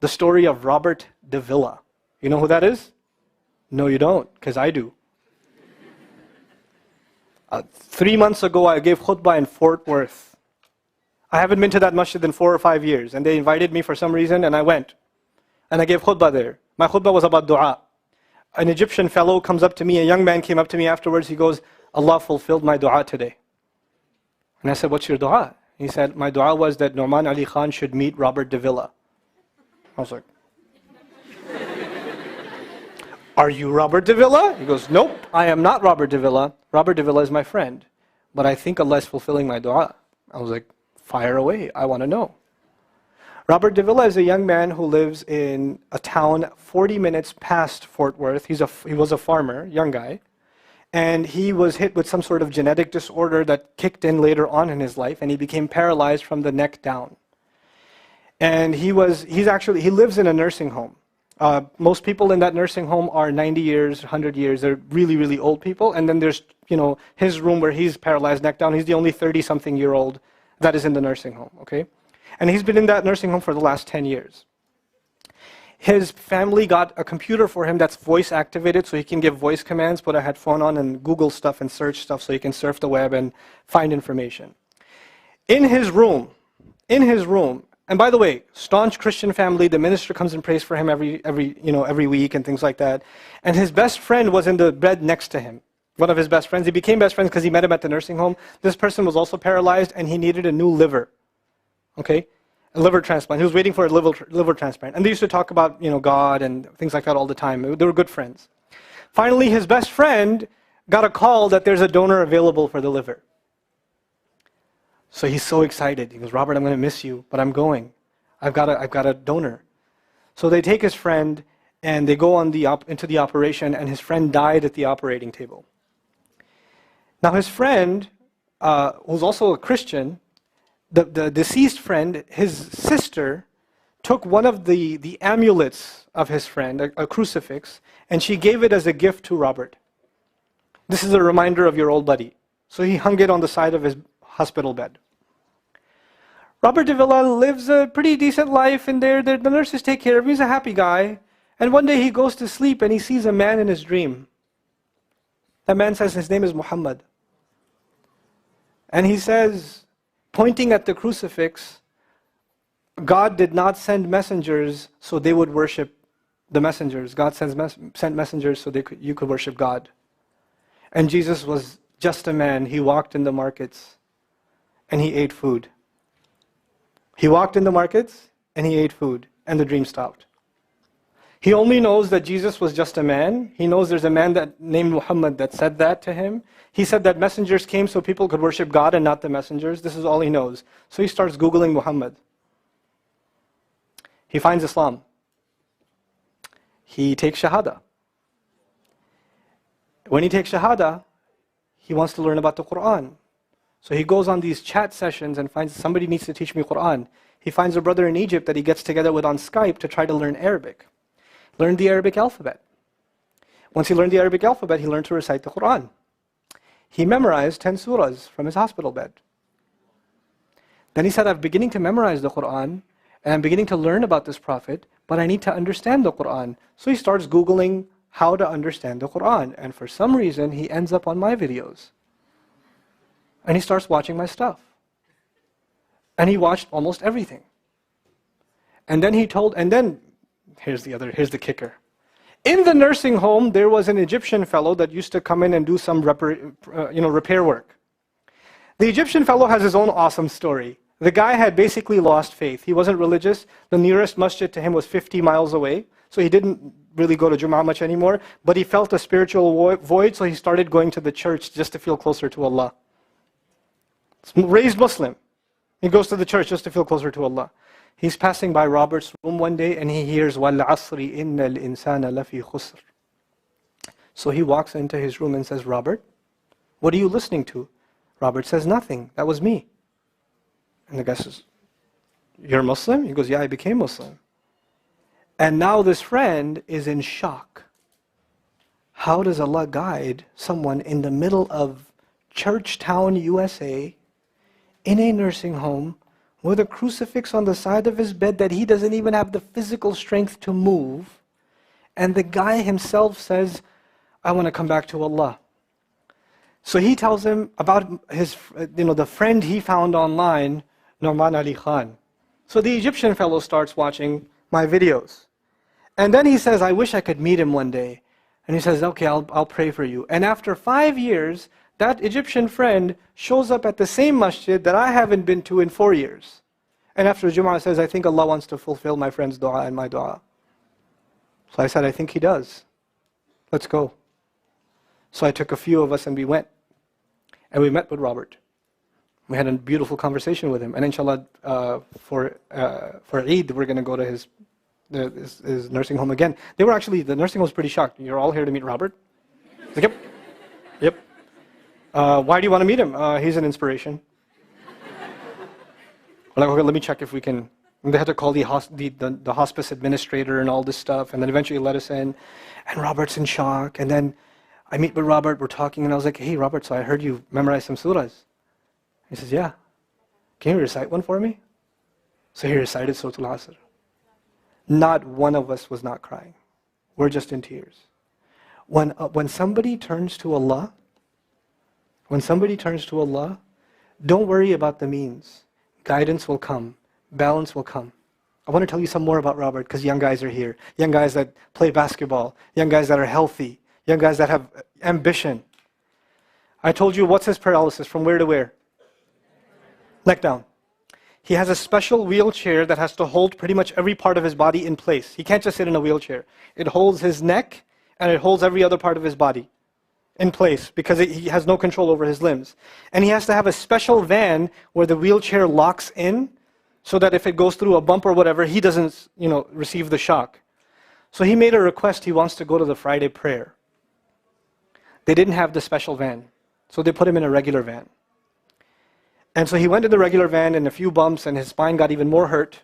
The story of Robert de Villa. You know who that is? No, you don't, because I do. 3 months ago, I gave khutbah in Fort Worth. I haven't been to that masjid in 4 or 5 years, and they invited me for some reason, and I went. And I gave khutbah there. My khutbah was about dua. An Egyptian fellow comes up to me, a young man came up to me afterwards, he goes, Allah fulfilled my dua today. And I said, what's your dua? He said, my dua was that Nouman Ali Khan should meet Robert de Villa. I was like, are you Robert de Villa? He goes, nope, I am not Robert de Villa. Robert de Villa is my friend. But I think Allah is fulfilling my dua. I was like, fire away, I want to know. Robert de Villa is a young man who lives in a town 40 minutes past Fort Worth. He was a farmer, young guy. And he was hit with some sort of genetic disorder that kicked in later on in his life, and he became paralyzed from the neck down. And he lives in a nursing home. Most people in that nursing home are 90 years, 100 years. They're really, really old people. And then there's, his room where he's paralyzed neck down. He's the only 30-something-year-old that is in the nursing home, okay? And he's been in that nursing home for the last 10 years. His family got a computer for him that's voice activated, so he can give voice commands, put a headphone on and Google stuff and search stuff so he can surf the web and find information. In his room, and by the way, staunch Christian family, the minister comes and prays for him every week and things like that. And his best friend was in the bed next to him. One of his best friends. He became best friends because he met him at the nursing home. This person was also paralyzed and he needed a new liver. Okay? A liver transplant. He was waiting for a liver transplant. And they used to talk about, God and things like that all the time. They were good friends. Finally, his best friend got a call that there's a donor available for the liver. So he's so excited. He goes, Robert, I'm going to miss you, but I'm going. I've got a donor. So they take his friend and they go into the operation, and his friend died at the operating table. Now his friend, who's also a Christian, the deceased friend, his sister, took one of the amulets of his friend, a crucifix, and she gave it as a gift to Robert. This is a reminder of your old buddy. So he hung it on the side of his hospital bed. Robert de Villa lives a pretty decent life in there. The nurses take care of him. He's a happy guy. And one day he goes to sleep and he sees a man in his dream. That man says his name is Muhammad. And he says, pointing at the crucifix, God did not send messengers so they would worship the messengers. God sent messengers so you could worship God. And Jesus was just a man. He walked in the markets and he ate food. He walked in the markets and he ate food, and the dream stopped. He only knows that Jesus was just a man. He knows there's a man named Muhammad that said that to him. He said that messengers came so people could worship God and not the messengers. This is all he knows. So he starts Googling Muhammad. He finds Islam. He takes Shahada. When he takes Shahada, he wants to learn about the Quran. So he goes on these chat sessions and finds somebody needs to teach me Quran. He finds a brother in Egypt that he gets together with on Skype to try to learn Arabic. Learned the Arabic alphabet. Once he learned the Arabic alphabet, he learned to recite the Quran. He memorized 10 surahs from his hospital bed. Then he said, I'm beginning to memorize the Quran, and I'm beginning to learn about this prophet, but I need to understand the Quran. So he starts Googling how to understand the Quran. And for some reason, he ends up on my videos. And he starts watching my stuff. And he watched almost everything. And then here's the kicker. In the nursing home, there was an Egyptian fellow that used to come in and do some repair work. The Egyptian fellow has his own awesome story. The guy had basically lost faith. He wasn't religious. The nearest masjid to him was 50 miles away. So he didn't really go to Jum'ah much anymore. But he felt a spiritual void, so he started going to the church just to feel closer to Allah. Raised Muslim. He goes to the church just to feel closer to Allah. He's passing by Robert's room one day and he hears, وَالْعَصْرِ إِنَّ الْإِنسَانَ لَفِي خُسْرٍ. So he walks into his room and says, Robert, what are you listening to? Robert says, nothing. That was me. And the guy says, you're Muslim? He goes, yeah, I became Muslim. And now this friend is in shock. How does Allah guide someone in the middle of Churchtown, USA, in a nursing home, with a crucifix on the side of his bed that he doesn't even have the physical strength to move. And the guy himself says, I want to come back to Allah. So he tells him about his, the friend he found online, Nouman Ali Khan. So the Egyptian fellow starts watching my videos. And then he says, I wish I could meet him one day. And he says, okay, I'll pray for you. And after 5 years, that Egyptian friend shows up at the same masjid that I haven't been to in 4 years. And after Jum'ah says, I think Allah wants to fulfill my friend's dua and my dua. So I said, I think He does. Let's go. So I took a few of us and we went. And we met with Robert. We had a beautiful conversation with him. And inshallah, for Eid, we're going to go to his nursing home again. The nursing home was pretty shocked. You're all here to meet Robert? He's like, yep. Why do you want to meet him? He's an inspiration. We're like, okay, let me check if we can. And they had to call the hospice administrator and all this stuff, and then eventually let us in. And Robert's in shock. And then I meet with Robert, we're talking, and I was like, hey, Robert, so I heard you memorize some surahs. He says, yeah. Can you recite one for me? So he recited Surah Al-Asr. Not one of us was not crying. We're just in tears. When somebody turns to Allah, don't worry about the means. Guidance will come. Balance will come. I want to tell you some more about Robert because young guys are here. Young guys that play basketball. Young guys that are healthy. Young guys that have ambition. I told you, what's his paralysis? From where to where? Neck down. He has a special wheelchair that has to hold pretty much every part of his body in place. He can't just sit in a wheelchair. It holds his neck and it holds every other part of his body in place because he has no control over his limbs. And he has to have a special van where the wheelchair locks in so that if it goes through a bump or whatever, he doesn't, receive the shock. So he made a request. He wants to go to the Friday prayer. They didn't have the special van, so they put him in a regular van. And so he went to the regular van and a few bumps and his spine got even more hurt.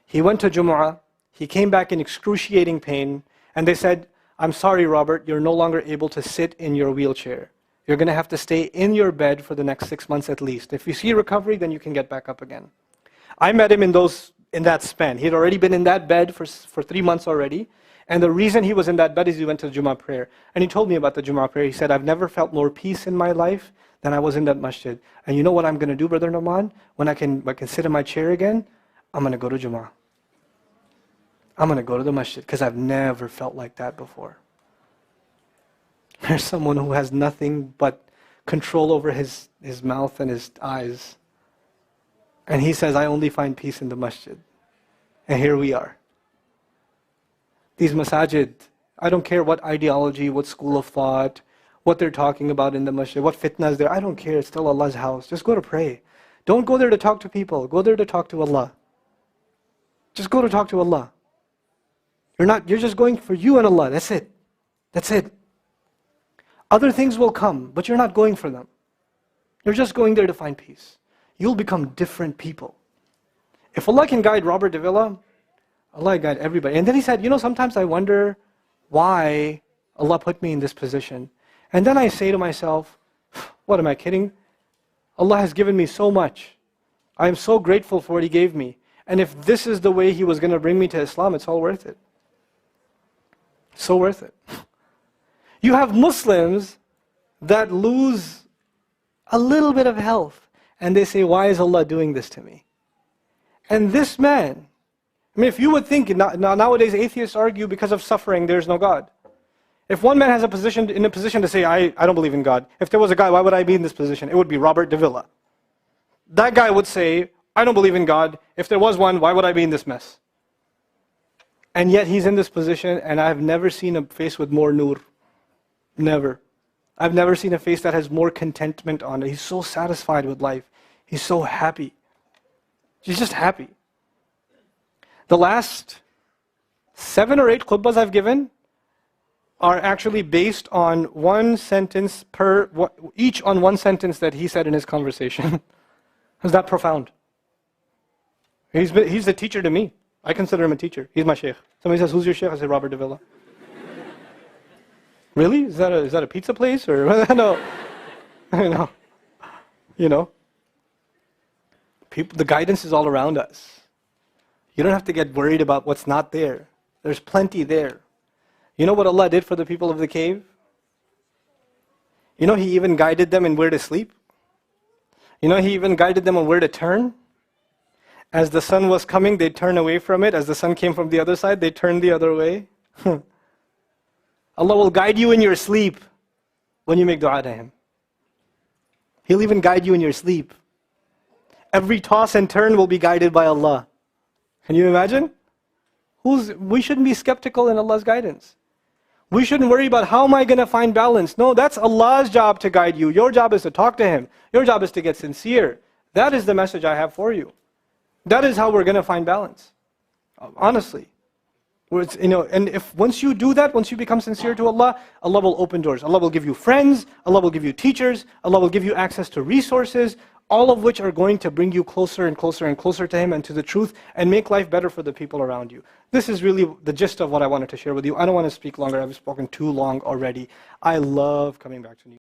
He went to Jumu'ah. He came back in excruciating pain. And they said, I'm sorry, Robert, you're no longer able to sit in your wheelchair. You're going to have to stay in your bed for the next 6 months at least. If you see recovery, then you can get back up again. I met him in that span. He had already been in that bed for 3 months already. And the reason he was in that bed is he went to the Jummah prayer. And he told me about the Jummah prayer. He said, I've never felt more peace in my life than I was in that masjid. And you know what I'm going to do, Brother Nouman? When I can sit in my chair again, I'm going to go to Jummah. I'm going to go to the masjid because I've never felt like that before. There's someone who has nothing but control over his mouth and his eyes. And he says, I only find peace in the masjid. And here we are. These masajid, I don't care what ideology, what school of thought, what they're talking about in the masjid, what fitna is there. I don't care. It's still Allah's house. Just go to pray. Don't go there to talk to people. Go there to talk to Allah. Just go to talk to Allah. You're just going for you and Allah. That's it. That's it. Other things will come, but you're not going for them. You're just going there to find peace. You'll become different people. If Allah can guide Robert Davila, Allah guide everybody. And then he said, sometimes I wonder why Allah put me in this position. And then I say to myself, what am I kidding? Allah has given me so much. I am so grateful for what He gave me. And if this is the way He was going to bring me to Islam, it's all worth it. So worth it. You have Muslims that lose a little bit of health. And they say, why is Allah doing this to me? And this man, if you would think, nowadays atheists argue because of suffering, there's no God. If one man has in a position to say, I don't believe in God. If there was a guy, why would I be in this position? It would be Robert Davila. That guy would say, I don't believe in God. If there was one, why would I be in this mess? And yet he's in this position, and I've never seen a face with more nur. Never. I've never seen a face that has more contentment on it. He's so satisfied with life. He's so happy. He's just happy. The last 7 or 8 khutbahs I've given are actually based on one sentence each on one sentence that he said in his conversation. Is that profound? He's a teacher to me. I consider him a teacher. He's my sheikh. Somebody says, who's your sheikh? I say, Robert Davila. Really? Is that a pizza place? Or no. The guidance is all around us. You don't have to get worried about what's not there. There's plenty there. You know what Allah did for the people of the cave? You know He even guided them in where to sleep. You know He even guided them on where to turn. As the sun was coming, they'd turn away from it. As the sun came from the other side, they'd turn the other way. Allah will guide you in your sleep when you make dua to Him. He'll even guide you in your sleep. Every toss and turn will be guided by Allah. Can you imagine? We shouldn't be skeptical in Allah's guidance. We shouldn't worry about how am I going to find balance. No, that's Allah's job to guide you. Your job is to talk to Him. Your job is to get sincere. That is the message I have for you. That is how we're going to find balance. Honestly. And if once you do that, once you become sincere to Allah, Allah will open doors. Allah will give you friends. Allah will give you teachers. Allah will give you access to resources, all of which are going to bring you closer and closer and closer to Him and to the truth and make life better for the people around you. This is really the gist of what I wanted to share with you. I don't want to speak longer. I've spoken too long already. I love coming back to you.